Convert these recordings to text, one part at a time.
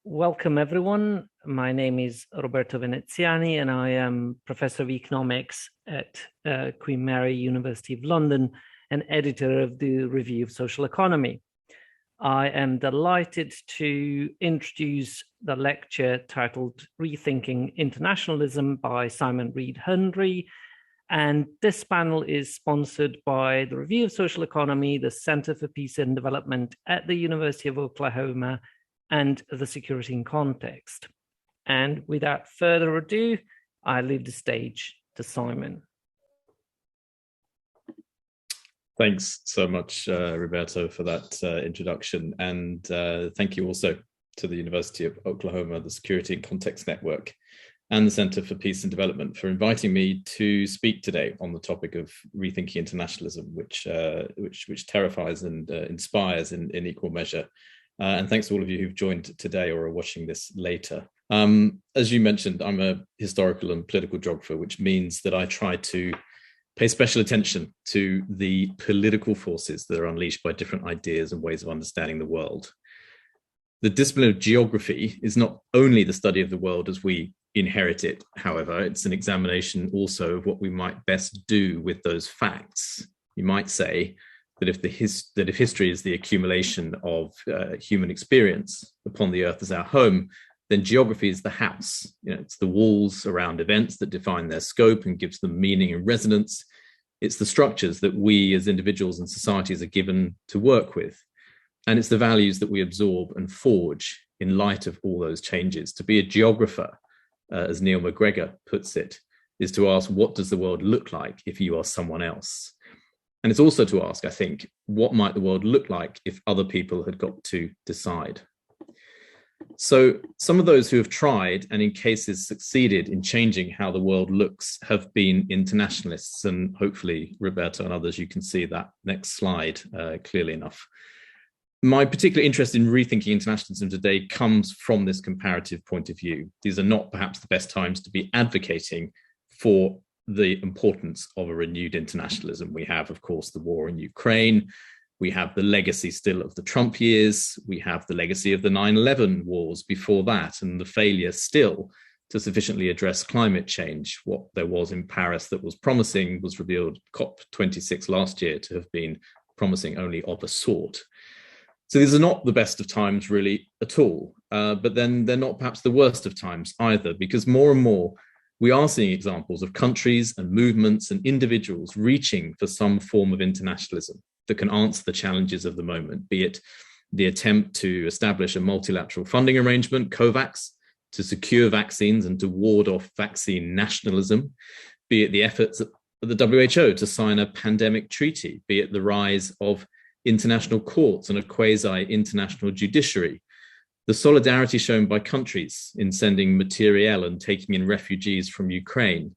Welcome, everyone. My name is Roberto Veneziani, and I am Professor of Economics at Queen Mary University of London and editor of the Review of Social Economy. I am delighted to introduce the lecture titled Rethinking Internationalism by Simon Reid-Henry. And this panel is sponsored by the Review of Social Economy, the Center for Peace and Development at the University of Oklahoma, and the Security in Context. And without further ado, I leave the stage to Simon. Thanks so much, Roberto, for that introduction. And thank you also to the University of Oklahoma, the Security in Context Network, and the Center for Peace and Development for inviting me to speak today on the topic of rethinking internationalism, which terrifies and inspires in equal measure. And thanks to all of you who've joined today or are watching this later. As you mentioned, I'm a historical and political geographer, which means that I try to pay special attention to the political forces that are unleashed by different ideas and ways of understanding the world. The discipline of geography is not only the study of the world as we inherit it, however, it's an examination also of what we might best do with those facts. You might say that if history is the accumulation of human experience upon the earth as our home, then geography is the house. It's the walls around events that define their scope and gives them meaning and resonance. It's the structures that we as individuals and societies are given to work with. And it's the values that we absorb and forge in light of all those changes. To be a geographer, as Neil McGregor puts it, is to ask, what does the world look like if you are someone else? And it's also to ask, I think, what might the world look like if other people had got to decide? So some of those who have tried and in cases succeeded in changing how the world looks have been internationalists. And hopefully, Roberto and others, you can see that next slide clearly enough. My particular interest in rethinking internationalism today comes from this comparative point of view. These are not perhaps the best times to be advocating for the importance of a renewed internationalism. We have, of course, the war in Ukraine. We have the legacy still of the Trump years. We have the legacy of the 9/11 wars before that, and the failure still to sufficiently address climate change. What there was in Paris that was promising was revealed COP26 last year to have been promising only of a sort. So these are not the best of times really at all, but then they're not perhaps the worst of times either, because more and more we are seeing examples of countries and movements and individuals reaching for some form of internationalism that can answer the challenges of the moment, be it the attempt to establish a multilateral funding arrangement, COVAX, to secure vaccines and to ward off vaccine nationalism, be it the efforts of the WHO to sign a pandemic treaty, be it the rise of international courts and a quasi-international judiciary, the solidarity shown by countries in sending materiel and taking in refugees from Ukraine,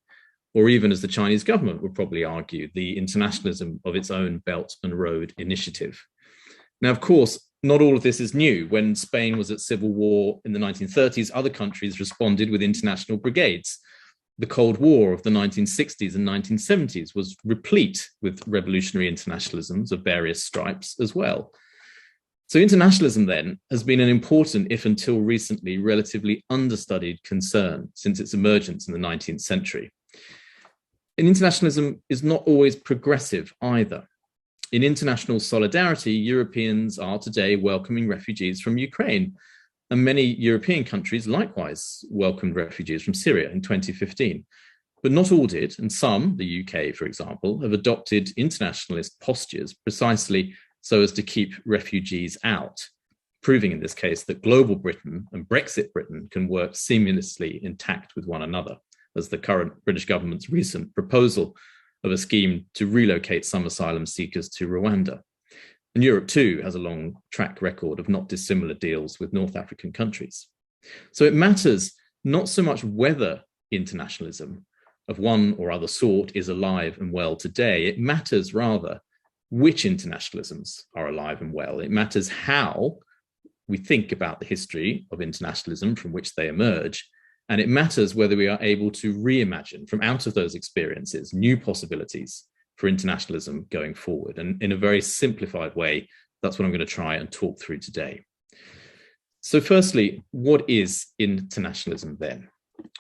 or even, as the Chinese government would probably argue, the internationalism of its own Belt and Road Initiative. Now, of course, not all of this is new. When Spain was at civil war in the 1930s, other countries responded with international brigades. The Cold War of the 1960s and 1970s was replete with revolutionary internationalisms of various stripes as well. So internationalism then has been an important, if until recently, relatively understudied concern since its emergence in the 19th century. And internationalism is not always progressive either. In international solidarity, Europeans are today welcoming refugees from Ukraine, and many European countries likewise welcomed refugees from Syria in 2015. But not all did, and some, the UK, for example, have adopted internationalist postures precisely so as to keep refugees out, proving in this case that global Britain and Brexit Britain can work seamlessly intact with one another, as the current British government's recent proposal of a scheme to relocate some asylum seekers to Rwanda. And Europe too has a long track record of not dissimilar deals with North African countries. So it matters not so much whether internationalism of one or other sort is alive and well today, it matters rather which internationalisms are alive and well. It matters how we think about the history of internationalism from which they emerge, and it matters whether we are able to reimagine from out of those experiences new possibilities for internationalism going forward. And in a very simplified way, that's what I'm going to try and talk through today. So firstly, what is internationalism then?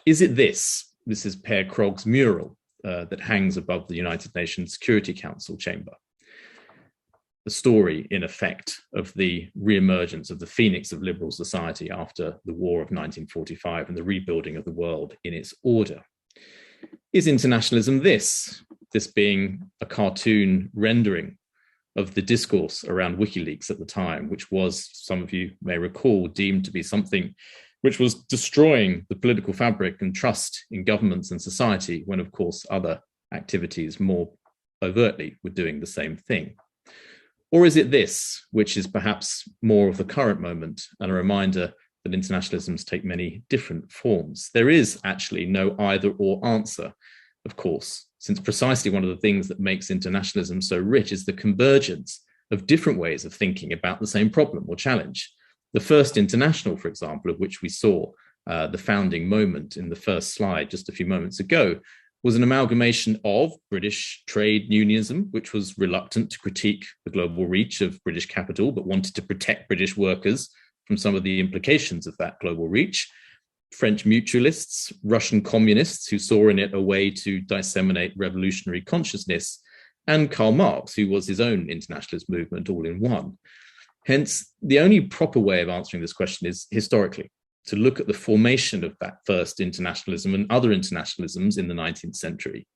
Is it this? This is Per Krog's mural that hangs above the United Nations Security Council chamber. The story, in effect, of the re-emergence of the phoenix of liberal society after the War of 1945 and the rebuilding of the world in its order. Is internationalism this? This being a cartoon rendering of the discourse around WikiLeaks at the time, which was, some of you may recall, deemed to be something which was destroying the political fabric and trust in governments and society, when, of course, other activities more overtly were doing the same thing. Or is it this, which is perhaps more of the current moment and a reminder that internationalisms take many different forms? There is actually no either or answer, of course, since precisely one of the things that makes internationalism so rich is the convergence of different ways of thinking about the same problem or challenge. The first international, for example, of which we saw the founding moment in the first slide just a few moments ago, was an amalgamation of British trade unionism, which was reluctant to critique the global reach of British capital, but wanted to protect British workers from some of the implications of that global reach, French mutualists, Russian communists who saw in it a way to disseminate revolutionary consciousness, and Karl Marx, who was his own internationalist movement all in one. Hence, the only proper way of answering this question is historically, to look at the formation of that first internationalism and other internationalisms in the 19th century,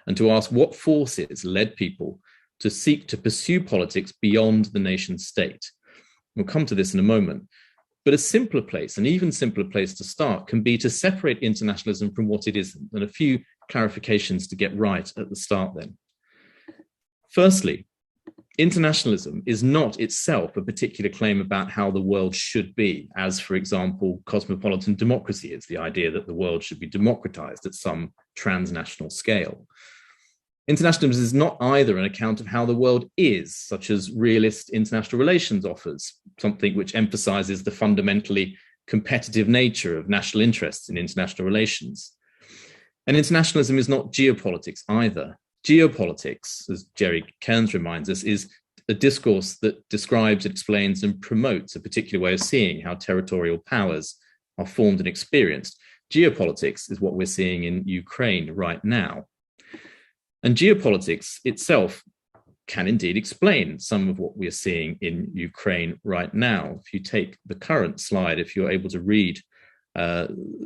and to ask what forces led people to seek to pursue politics beyond the nation state. We'll come to this in a moment. But a simpler place, an even simpler place to start, can be to separate internationalism from what it isn't, and a few clarifications to get right at the start then. Firstly, internationalism is not itself a particular claim about how the world should be, as, for example, cosmopolitan democracy is, the idea that the world should be democratized at some transnational scale. Internationalism is not either an account of how the world is, such as realist international relations offers, something which emphasizes the fundamentally competitive nature of national interests in international relations. And internationalism is not geopolitics either. Geopolitics, as Jerry Cairns reminds us, is a discourse that describes, explains, and promotes a particular way of seeing how territorial powers are formed and experienced. Geopolitics is what we're seeing in Ukraine right now. And geopolitics itself can indeed explain some of what we're seeing in Ukraine right now. If you take the current slide, if you're able to read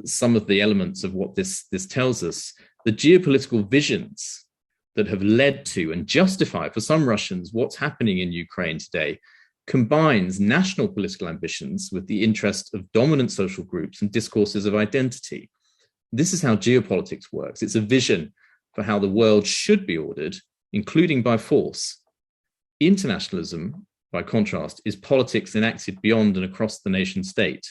some of the elements of what this tells us, the geopolitical visions that have led to and justify for some Russians what's happening in Ukraine today combines national political ambitions with the interest of dominant social groups and discourses of identity. This is how geopolitics works. It's a vision for how the world should be ordered, including by force. Internationalism, by contrast, is politics enacted beyond and across the nation state.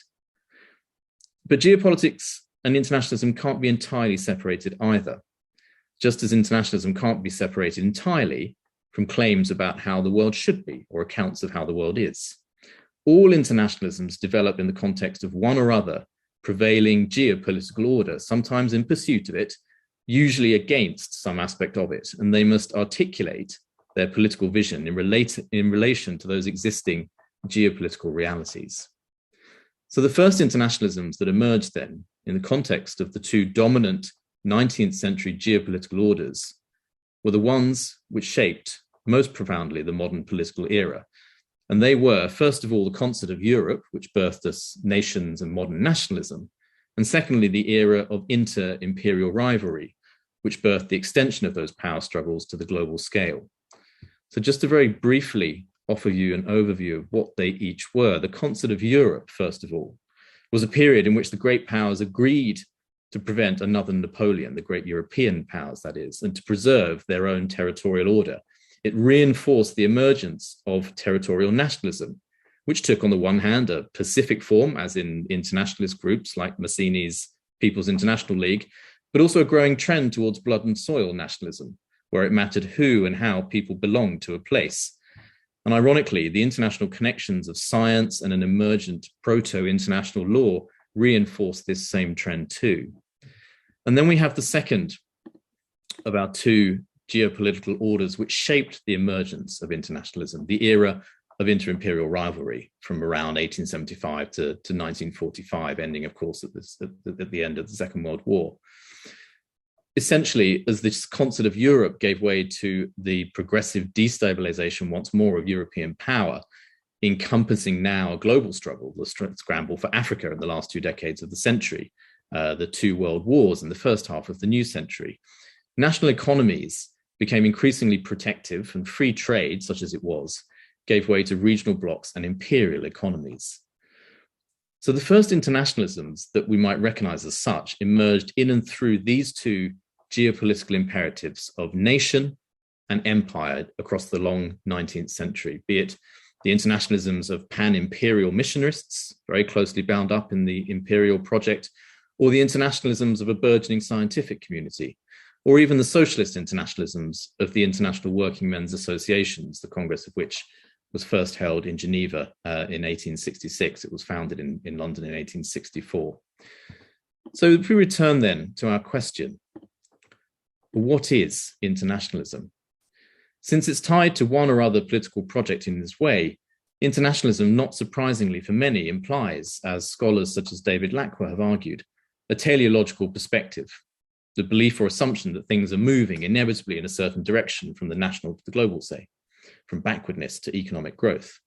But geopolitics and internationalism can't be entirely separated either, just as internationalism can't be separated entirely from claims about how the world should be or accounts of how the world is. All internationalisms develop in the context of one or other prevailing geopolitical order, sometimes in pursuit of it, usually against some aspect of it, and they must articulate their political vision in relation to those existing geopolitical realities. So the first internationalisms that emerged then in the context of the two dominant 19th century geopolitical orders were the ones which shaped most profoundly the modern political era. And they were, first of all, the concert of Europe, which birthed us nations and modern nationalism, and secondly, the era of inter-imperial rivalry, which birthed the extension of those power struggles to the global scale. So just to very briefly offer you an overview of what they each were, the concert of Europe, first of all, was a period in which the great powers agreed to prevent another Napoleon, the great European powers, that is, and to preserve their own territorial order. It reinforced the emergence of territorial nationalism, which took, on the one hand, a pacific form, as in internationalist groups like Mazzini's People's International League, but also a growing trend towards blood and soil nationalism, where it mattered who and how people belonged to a place. And ironically, the international connections of science and an emergent proto-international law reinforced this same trend too. And then we have the second of our two geopolitical orders which shaped the emergence of internationalism, the era of inter-imperial rivalry from around 1875 to 1945, ending, of course, at the end of the Second World War. Essentially, as this concert of Europe gave way to the progressive destabilization once more of European power, encompassing now a global struggle, the scramble for Africa in the last 2 decades of the century, the 2 world wars in the first half of the new century, national economies became increasingly protective, and free trade, such as it was, gave way to regional blocs and imperial economies. So the first internationalisms that we might recognize as such emerged in and through these 2 geopolitical imperatives of nation and empire across the long 19th century, be it the internationalisms of pan-imperial missionarists, very closely bound up in the imperial project, or the internationalisms of a burgeoning scientific community, or even the socialist internationalisms of the International Working Men's Associations, the Congress of which was first held in Geneva in 1866. It was founded in London in 1864. So if we return then to our question, what is internationalism? Since it's tied to one or other political project in this way, internationalism, not surprisingly for many, implies, as scholars such as David Lackwell have argued, a teleological perspective, the belief or assumption that things are moving inevitably in a certain direction from the national to the global, say, from backwardness to economic growth.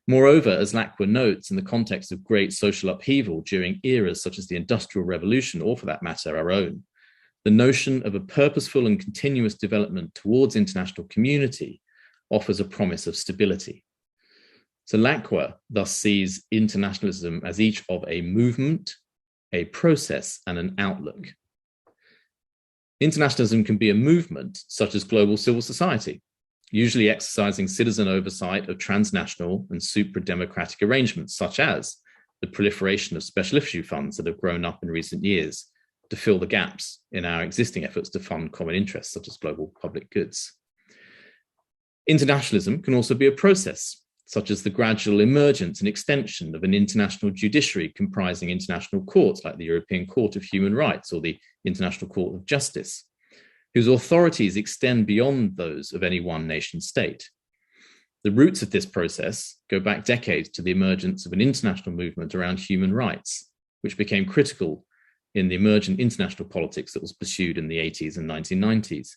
Moreover, as Lackwell notes, in the context of great social upheaval during eras such as the Industrial Revolution, or for that matter, our own, the notion of a purposeful and continuous development towards international community offers a promise of stability. So Lackwell thus sees internationalism as each of a movement, a process, and an outlook. Internationalism can be a movement, such as global civil society, usually exercising citizen oversight of transnational and supra-democratic arrangements, such as the proliferation of special issue funds that have grown up in recent years to fill the gaps in our existing efforts to fund common interests, such as global public goods. Internationalism can also be a process, such as the gradual emergence and extension of an international judiciary comprising international courts like the European Court of Human Rights or the International Court of Justice, whose authorities extend beyond those of any one nation state. The roots of this process go back decades to the emergence of an international movement around human rights, which became critical in the emergent international politics that was pursued in the 80s and 1990s.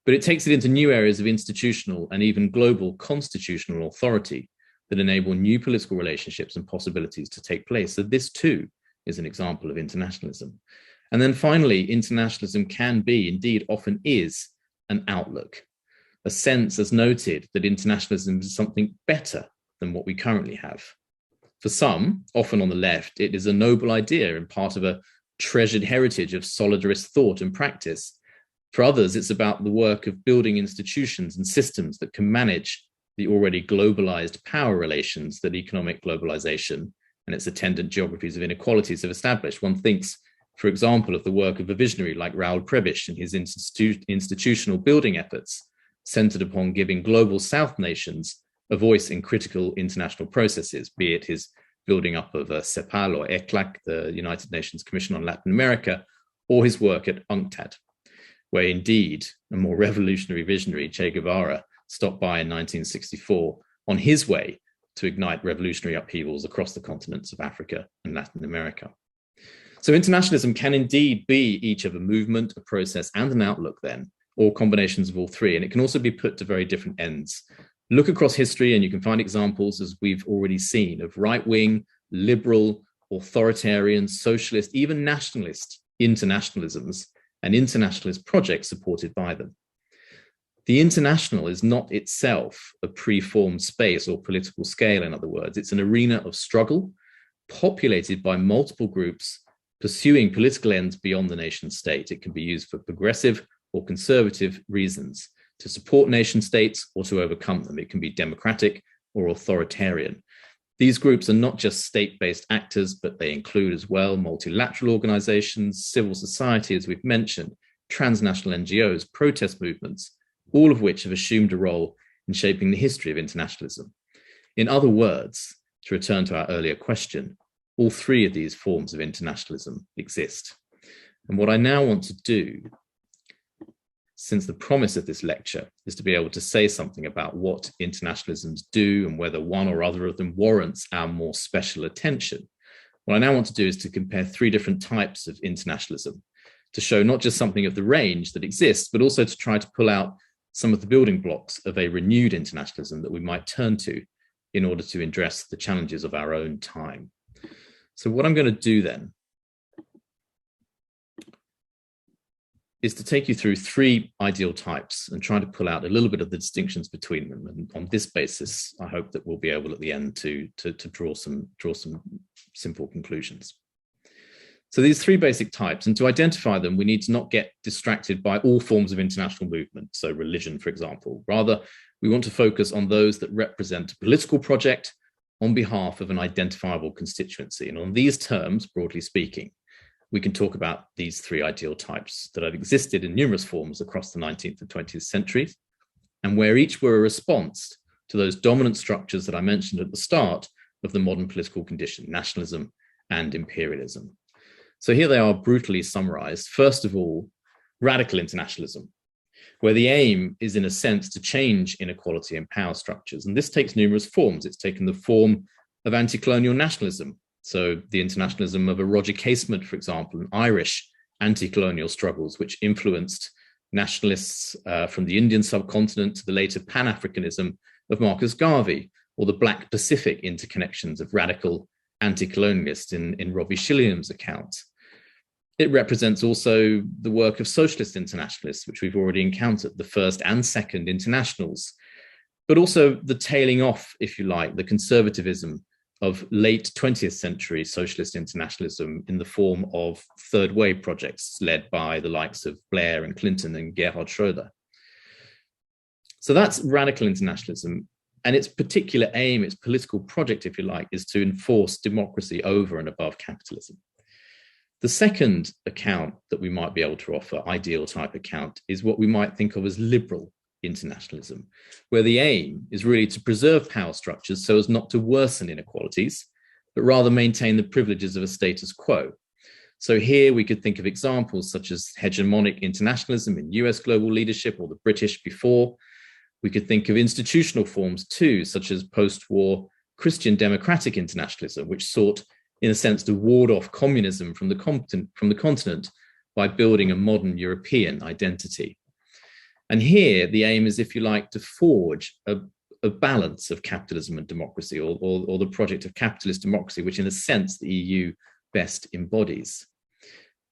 But it takes it into new areas of institutional and even global constitutional authority that enable new political relationships and possibilities to take place. So this too is an example of internationalism. And then finally, internationalism can be, indeed often is, an outlook, a sense, as noted, that internationalism is something better than what we currently have. For some, often on the left, it is a noble idea and part of a treasured heritage of solidarist thought and practice. For others, it's about the work of building institutions and systems that can manage the already globalized power relations that economic globalization and its attendant geographies of inequalities have established. One thinks, for example, of the work of a visionary like Raoul Prebisch and his institutional building efforts centered upon giving global South nations a voice in critical international processes, be it his building up of CEPAL or ECLAC, the United Nations Commission on Latin America, or his work at UNCTAD, where indeed a more revolutionary visionary, Che Guevara, stopped by in 1964 on his way to ignite revolutionary upheavals across the continents of Africa and Latin America. So internationalism can indeed be each of a movement, a process, and an outlook then, or combinations of all three, and it can also be put to very different ends. Look across history and you can find examples, as we've already seen, of right-wing, liberal, authoritarian, socialist, even nationalist internationalisms and internationalist projects supported by them. The international is not itself a preformed space or political scale, in other words. It's an arena of struggle populated by multiple groups pursuing political ends beyond the nation state. It can be used for progressive or conservative reasons, to support nation states or to overcome them. It can be democratic or authoritarian. These groups are not just state-based actors, but they include as well multilateral organizations, civil society, as we've mentioned, transnational NGOs, protest movements, all of which have assumed a role in shaping the history of internationalism. In other words, to return to our earlier question, all three of these forms of internationalism exist. And what I now want to do since the promise of this lecture is to be able to say something about what internationalisms do and whether one or other of them warrants our more special attention, what I now want to do is to compare three different types of internationalism, to show not just something of the range that exists, but also to try to pull out some of the building blocks of a renewed internationalism that we might turn to in order to address the challenges of our own time. So what I'm going to do then is to take you through three ideal types and try to pull out a little bit of the distinctions between them. And on this basis, I hope that we'll be able at the end to draw some simple conclusions. So these three basic types, and to identify them, we need to not get distracted by all forms of international movement, so religion, for example. Rather, we want to focus on those that represent a political project on behalf of an identifiable constituency. And on these terms, broadly speaking, we can talk about these three ideal types that have existed in numerous forms across the 19th and 20th centuries, and where each were a response to those dominant structures that I mentioned at the start of the modern political condition, nationalism and imperialism. So here they are brutally summarized. First of all, radical internationalism, where the aim is, in a sense, to change inequality and power structures. And this takes numerous forms. It's taken the form of anti-colonial nationalism. So the internationalism of a Roger Casement, for example, and Irish anti-colonial struggles, which influenced nationalists from the Indian subcontinent to the later Pan-Africanism of Marcus Garvey, or the Black Pacific interconnections of radical anti-colonialists in Robbie Shillingham's account. It represents also the work of socialist internationalists, which we've already encountered, the first and second internationals, but also the tailing off, if you like, the conservatism of late 20th century socialist internationalism in the form of third wave projects led by the likes of Blair and Clinton and Gerhard Schroeder. So that's radical internationalism. And its particular aim, its political project, if you like, is to enforce democracy over and above capitalism. The second account that we might be able to offer, ideal type account, is what we might think of as liberal internationalism, where the aim is really to preserve power structures so as not to worsen inequalities, but rather maintain the privileges of a status quo. So here we could think of examples such as hegemonic internationalism in US global leadership, or the British before. We could think of institutional forms too, such as post-war Christian democratic internationalism, which sought, in a sense, to ward off communism from the continent by building a modern European identity. And here, the aim is, if you like, to forge a balance of capitalism and democracy, or the project of capitalist democracy, which in a sense the EU best embodies.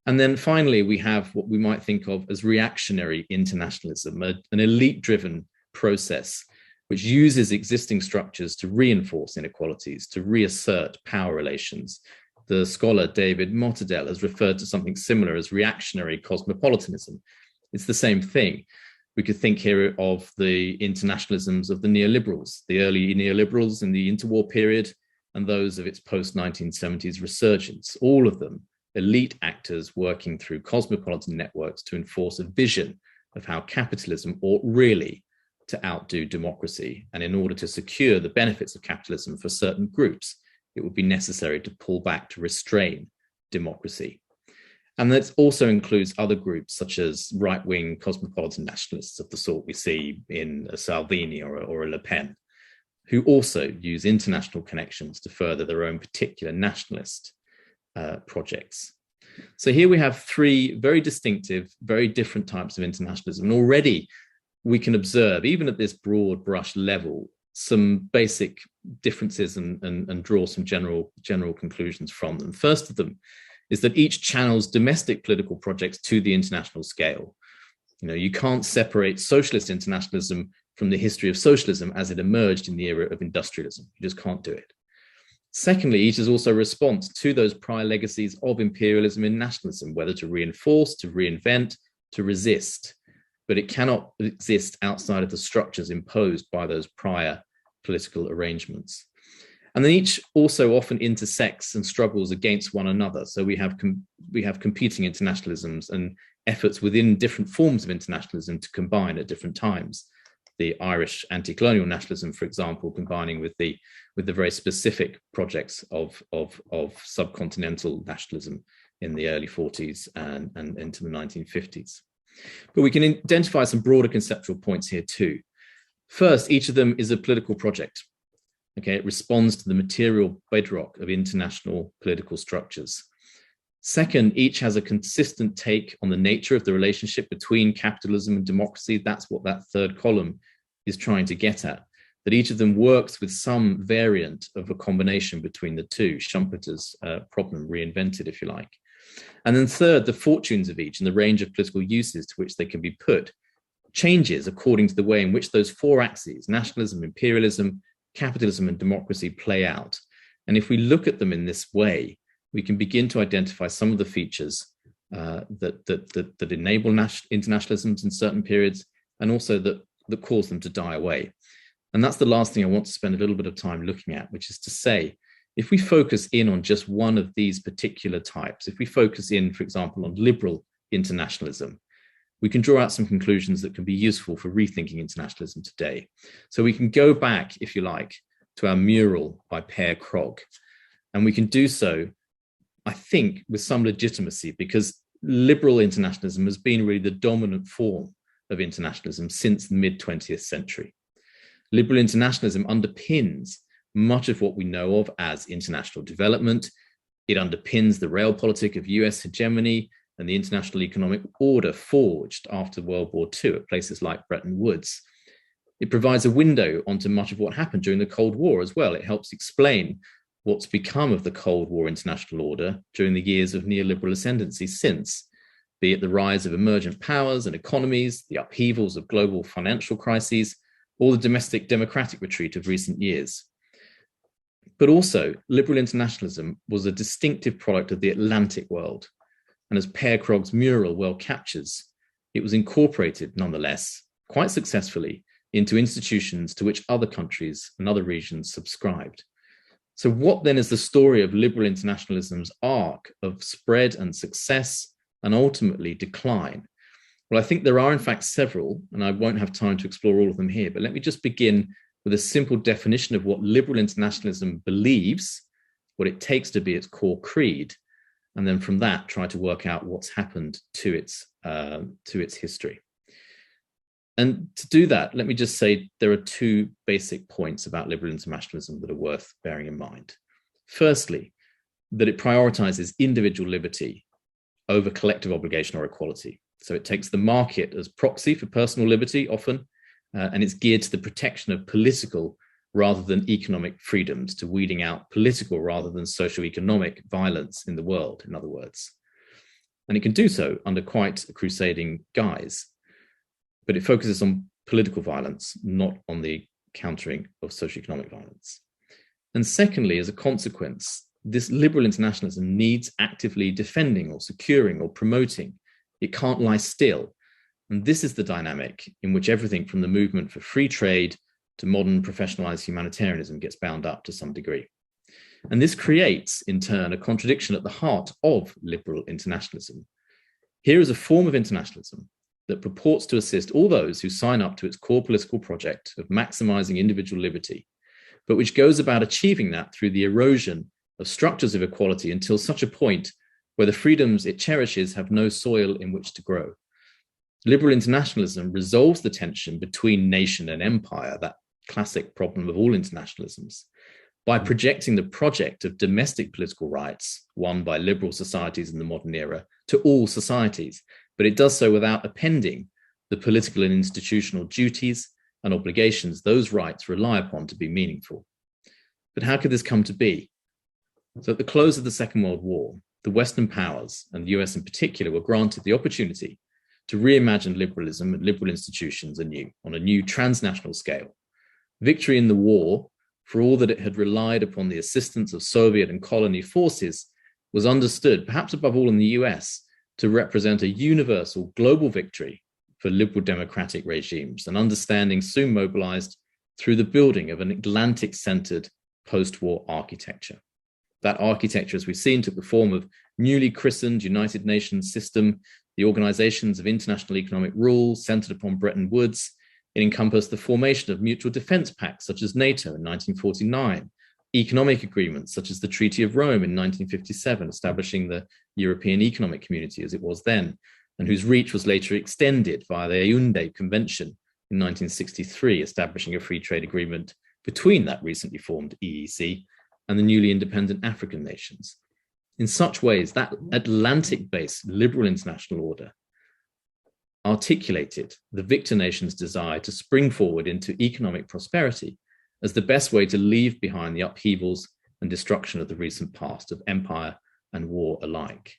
And then finally, we have what we might think of as reactionary internationalism, an elite-driven process which uses existing structures to reinforce inequalities, to reassert power relations. The scholar David Mottadel has referred to something similar as reactionary cosmopolitanism. It's the same thing. We could think here of the internationalisms of the neoliberals, the early neoliberals in the interwar period, and those of its post-1970s resurgence, all of them elite actors working through cosmopolitan networks to enforce a vision of how capitalism ought really to outdo democracy. And in order to secure the benefits of capitalism for certain groups, it would be necessary to pull back, to restrain democracy. And that also includes other groups such as right-wing cosmopolitan nationalists of the sort we see in a Salvini or a Le Pen, who also use international connections to further their own particular nationalist projects. So here we have three very distinctive, very different types of internationalism. And already we can observe, even at this broad brush level, some basic differences and draw some general conclusions from them. First of them is that each channels domestic political projects to the international scale. You know, you can't separate socialist internationalism from the history of socialism as it emerged in the era of industrialism. You just can't do it. Secondly, each is also a response to those prior legacies of imperialism and nationalism, whether to reinforce, to reinvent, to resist. But it cannot exist outside of the structures imposed by those prior political arrangements. And then each also often intersects and struggles against one another. So we have competing internationalisms and efforts within different forms of internationalism to combine at different times. The Irish anti-colonial nationalism, for example, combining with the very specific projects of subcontinental nationalism in the early 40s and into the 1950s. But we can identify some broader conceptual points here too. First, each of them is a political project. Okay, it responds to the material bedrock of international political structures. Second, each has a consistent take on the nature of the relationship between capitalism and democracy. That's what that third column is trying to get at, that each of them works with some variant of a combination between the two, Schumpeter's problem reinvented, if you like. And then third, the fortunes of each and the range of political uses to which they can be put changes according to the way in which those four axes, nationalism, imperialism, capitalism, and democracy, play out. And if we look at them in this way, we can begin to identify some of the features that enable internationalisms in certain periods, and also that cause them to die away. And that's the last thing I want to spend a little bit of time looking at, which is to say, if we focus in on just one of these particular types, if we focus in, for example, on liberal internationalism, we can draw out some conclusions that can be useful for rethinking internationalism today. So we can go back, if you like, to our mural by Per Krogh, and we can do so, I think, with some legitimacy, because liberal internationalism has been really the dominant form of internationalism since the mid-20th century. Liberal internationalism underpins much of what we know of as international development. It underpins the realpolitik of US hegemony and the international economic order forged after World War II at places like Bretton Woods. It provides a window onto much of what happened during the Cold War as well. It helps explain what's become of the Cold War international order during the years of neoliberal ascendancy since, be it the rise of emergent powers and economies, the upheavals of global financial crises, or the domestic democratic retreat of recent years. But also, liberal internationalism was a distinctive product of the Atlantic world. And as Per Krogh's mural well captures, it was incorporated, nonetheless, quite successfully into institutions to which other countries and other regions subscribed. So what then is the story of liberal internationalism's arc of spread and success and ultimately decline? Well, I think there are in fact several, and I won't have time to explore all of them here, but let me just begin with a simple definition of what liberal internationalism believes, what it takes to be its core creed, and then from that try to work out what's happened to its history. And to do that, let me just say there are two basic points about liberal internationalism that are worth bearing in mind. Firstly, that it prioritizes individual liberty over collective obligation or equality. So it takes the market as proxy for personal liberty often, and it's geared to the protection of political rather than economic freedoms, to weeding out political rather than socio-economic violence in the world, in other words. And it can do so under quite a crusading guise, but it focuses on political violence, not on the countering of socio-economic violence. And secondly, as a consequence, this liberal internationalism needs actively defending or securing or promoting. It can't lie still. And this is the dynamic in which everything from the movement for free trade to modern professionalized humanitarianism gets bound up to some degree. And this creates, in turn, a contradiction at the heart of liberal internationalism. Here is a form of internationalism that purports to assist all those who sign up to its core political project of maximizing individual liberty, but which goes about achieving that through the erosion of structures of equality until such a point where the freedoms it cherishes have no soil in which to grow. Liberal internationalism resolves the tension between nation and empire, that classic problem of all internationalisms, by projecting the project of domestic political rights won by liberal societies in the modern era to all societies. But it does so without appending the political and institutional duties and obligations those rights rely upon to be meaningful. But how could this come to be? So at the close of the Second World War, the Western powers, and the US in particular, were granted the opportunity to reimagine liberalism and liberal institutions anew, on a new transnational scale. Victory in the war, for all that it had relied upon the assistance of Soviet and colony forces, was understood, perhaps above all in the US, to represent a universal global victory for liberal democratic regimes, an understanding soon mobilized through the building of an Atlantic-centered post-war architecture. That architecture, as we've seen, took the form of newly christened United Nations system, the organizations of international economic rule centered upon Bretton Woods. It encompassed the formation of mutual defense pacts such as NATO in 1949, economic agreements such as the Treaty of Rome in 1957, establishing the European Economic Community as it was then, and whose reach was later extended via the Yaoundé Convention in 1963, establishing a free trade agreement between that recently formed EEC and the newly independent African nations. In such ways, that Atlantic-based liberal international order articulated the victor nation's desire to spring forward into economic prosperity as the best way to leave behind the upheavals and destruction of the recent past of empire and war alike.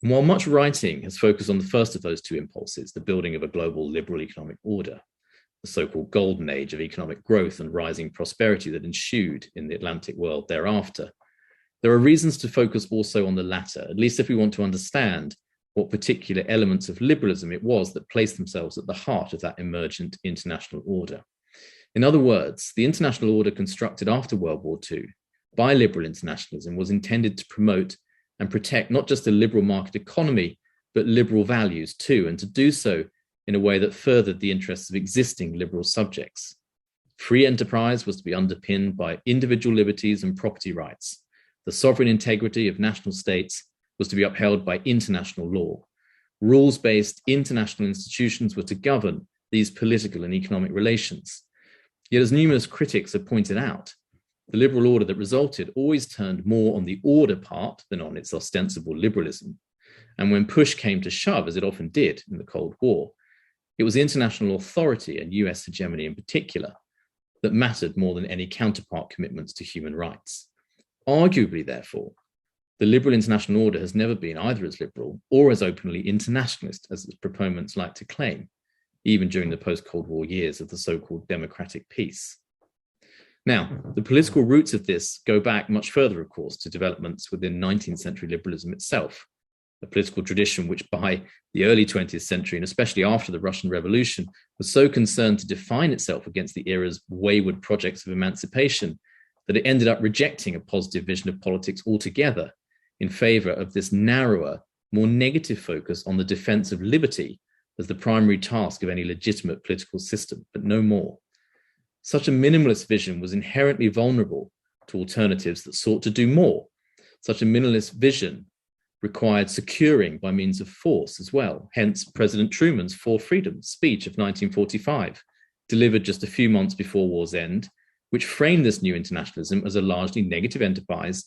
And while much writing has focused on the first of those two impulses, the building of a global liberal economic order, the so-called golden age of economic growth and rising prosperity that ensued in the Atlantic world thereafter, there are reasons to focus also on the latter, at least if we want to understand what particular elements of liberalism it was that placed themselves at the heart of that emergent international order. In other words, the international order constructed after World War II by liberal internationalism was intended to promote and protect not just a liberal market economy, but liberal values too, and to do so in a way that furthered the interests of existing liberal subjects. Free enterprise was to be underpinned by individual liberties and property rights. The sovereign integrity of national states was to be upheld by international law. Rules-based international institutions were to govern these political and economic relations. Yet, as numerous critics have pointed out, the liberal order that resulted always turned more on the order part than on its ostensible liberalism. And when push came to shove, as it often did in the Cold War, it was international authority and US hegemony in particular that mattered more than any counterpart commitments to human rights. Arguably, therefore, the liberal international order has never been either as liberal or as openly internationalist as its proponents like to claim, even during the post-Cold War years of the so-called democratic peace. Now, the political roots of this go back much further, of course, to developments within 19th century liberalism itself, a political tradition which by the early 20th century, and especially after the Russian Revolution, was so concerned to define itself against the era's wayward projects of emancipation that it ended up rejecting a positive vision of politics altogether in favor of this narrower, more negative focus on the defense of liberty as the primary task of any legitimate political system, but no more. Such a minimalist vision was inherently vulnerable to alternatives that sought to do more. Such a minimalist vision required securing by means of force as well. Hence, President Truman's Four Freedoms speech of 1945, delivered just a few months before war's end, which framed this new internationalism as a largely negative enterprise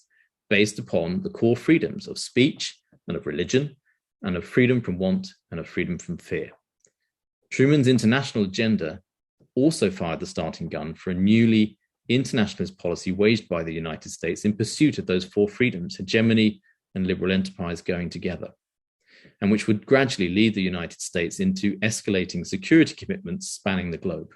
based upon the core freedoms of speech and of religion, and of freedom from want and of freedom from fear. Truman's international agenda also fired the starting gun for a newly internationalist policy waged by the United States in pursuit of those four freedoms, hegemony and liberal enterprise going together, and which would gradually lead the United States into escalating security commitments spanning the globe.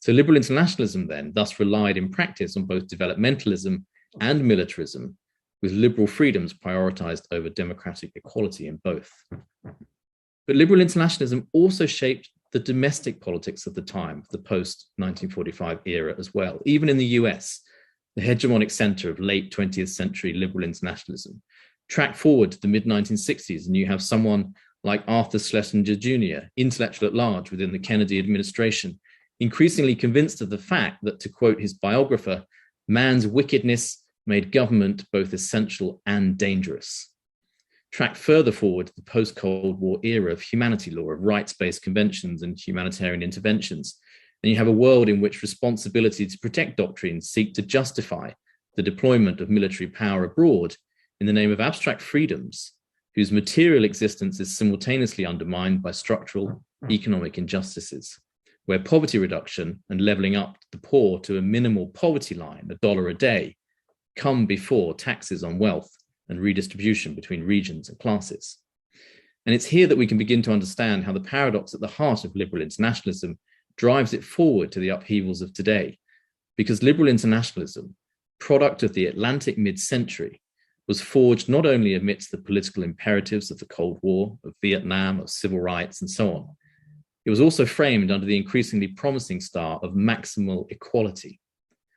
So liberal internationalism then thus relied in practice on both developmentalism and militarism, with liberal freedoms prioritized over democratic equality in both. But liberal internationalism also shaped the domestic politics of the time, the post-1945 era as well. Even in the US, the hegemonic center of late 20th century liberal internationalism, track forward to the mid-1960s, and you have someone like Arthur Schlesinger Jr., intellectual at large within the Kennedy administration, increasingly convinced of the fact that, to quote his biographer, man's wickedness made government both essential and dangerous. Track further forward to the post-Cold War era of humanity law, of rights-based conventions and humanitarian interventions, and you have a world in which responsibility to protect doctrines seek to justify the deployment of military power abroad in the name of abstract freedoms, whose material existence is simultaneously undermined by structural economic injustices, where poverty reduction and leveling up the poor to a minimal poverty line, $1 a day, come before taxes on wealth and redistribution between regions and classes. And it's here that we can begin to understand how the paradox at the heart of liberal internationalism drives it forward to the upheavals of today, because liberal internationalism, product of the Atlantic mid-century, was forged not only amidst the political imperatives of the Cold War, of Vietnam, of civil rights, and so on. It was also framed under the increasingly promising star of maximal equality,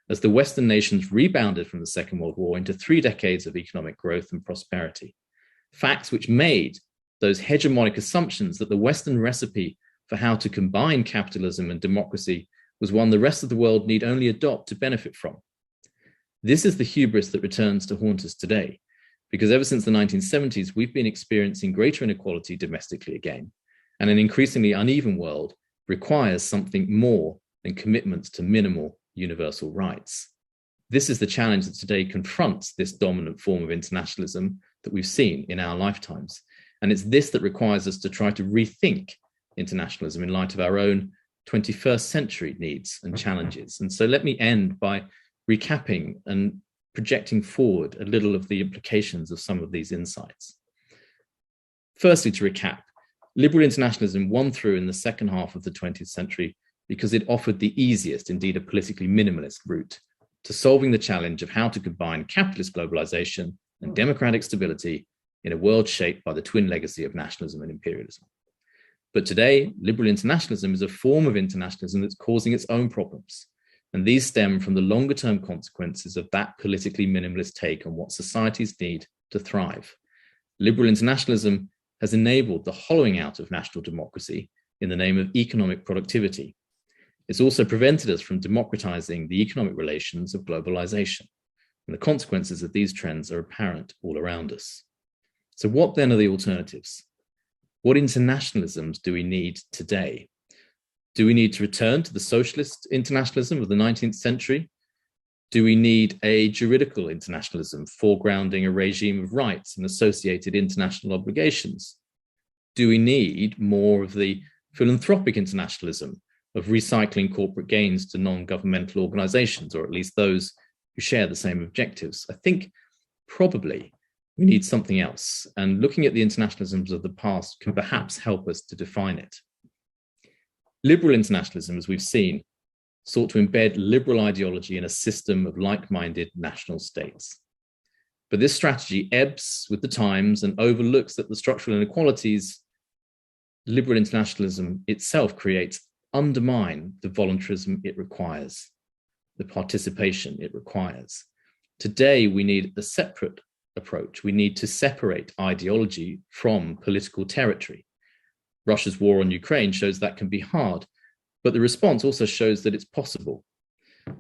as the Western nations rebounded from the Second World War into 3 decades of economic growth and prosperity. Facts which made those hegemonic assumptions that the Western recipe for how to combine capitalism and democracy was one the rest of the world need only adopt to benefit from. This is the hubris that returns to haunt us today, because ever since the 1970s, we've been experiencing greater inequality domestically again, and an increasingly uneven world requires something more than commitments to minimal universal rights. This is the challenge that today confronts this dominant form of internationalism that we've seen in our lifetimes. And it's this that requires us to try to rethink internationalism in light of our own 21st century needs and challenges. And so let me end by recapping and projecting forward a little of the implications of some of these insights. Firstly, to recap, liberal internationalism won through in the second half of the 20th century because it offered the easiest, indeed a politically minimalist route to solving the challenge of how to combine capitalist globalization and democratic stability in a world shaped by the twin legacy of nationalism and imperialism. But today, liberal internationalism is a form of internationalism that's causing its own problems. And these stem from the longer-term consequences of that politically minimalist take on what societies need to thrive. Liberal internationalism has enabled the hollowing out of national democracy in the name of economic productivity. It's also prevented us from democratizing the economic relations of globalization. And the consequences of these trends are apparent all around us. So what then are the alternatives? What internationalisms do we need today? Do we need to return to the socialist internationalism of the 19th century? Do we need a juridical internationalism foregrounding a regime of rights and associated international obligations? Do we need more of the philanthropic internationalism of recycling corporate gains to non-governmental organizations, or at least those who share the same objectives? I think probably we need something else, and looking at the internationalisms of the past can perhaps help us to define it. Liberal internationalism, as we've seen, sought to embed liberal ideology in a system of like-minded national states. But this strategy ebbs with the times and overlooks that the structural inequalities liberal internationalism itself creates undermine the voluntarism it requires, the participation it requires. Today, we need a separate approach. We need to separate ideology from political territory. Russia's war on Ukraine shows that can be hard, but the response also shows that it's possible.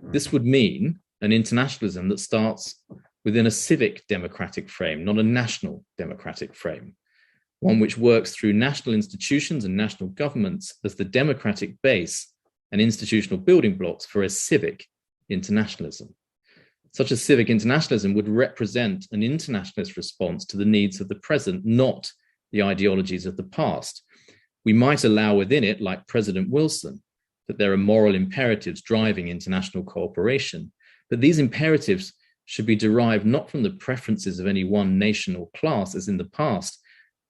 This would mean an internationalism that starts within a civic democratic frame, not a national democratic frame, one which works through national institutions and national governments as the democratic base and institutional building blocks for a civic internationalism. Such a civic internationalism would represent an internationalist response to the needs of the present, not the ideologies of the past. We might allow within it, like President Wilson, that there are moral imperatives driving international cooperation, but these imperatives should be derived not from the preferences of any one nation or class as in the past,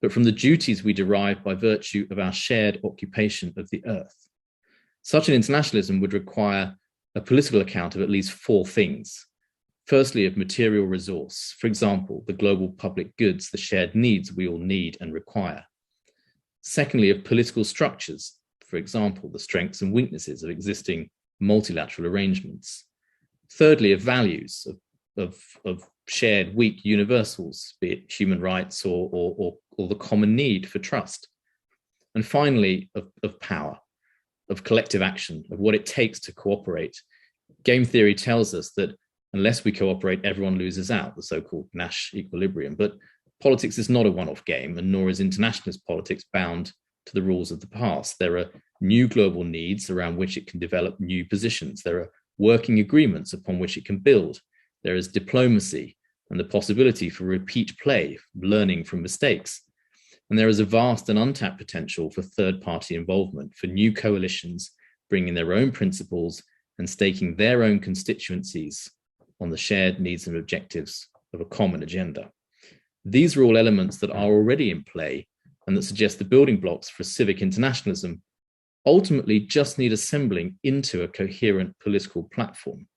but from the duties we derive by virtue of our shared occupation of the earth. Such an internationalism would require a political account of at least four things. Firstly, of material resource, for example, the global public goods, the shared needs we all need and require. Secondly, of political structures, for example, the strengths and weaknesses of existing multilateral arrangements. Thirdly, of values, of shared weak universals, be it human rights or the common need for trust. And finally, of power, of collective action, of what it takes to cooperate. Game theory tells us that unless we cooperate, everyone loses out, the so-called Nash equilibrium. But politics is not a one-off game, and nor is internationalist politics bound to the rules of the past. There are new global needs around which it can develop new positions. There are working agreements upon which it can build. There is diplomacy and the possibility for repeat play, learning from mistakes. And there is a vast and untapped potential for third-party involvement, for new coalitions bringing their own principles and staking their own constituencies on the shared needs and objectives of a common agenda. These are all elements that are already in play and that suggest the building blocks for civic internationalism ultimately just need assembling into a coherent political platform.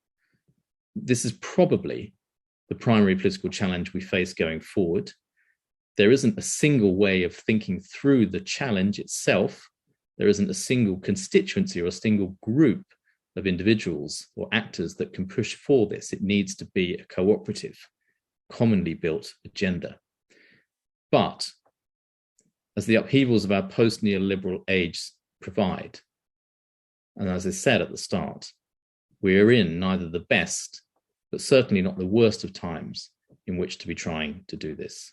This is probably the primary political challenge we face going forward. There isn't a single way of thinking through the challenge itself. There isn't a single constituency or a single group of individuals or actors that can push for this. It needs to be a cooperative, commonly built agenda. But as the upheavals of our post-neoliberal age provide, and as I said at the start, we are in neither the best, but certainly not the worst of times in which to be trying to do this.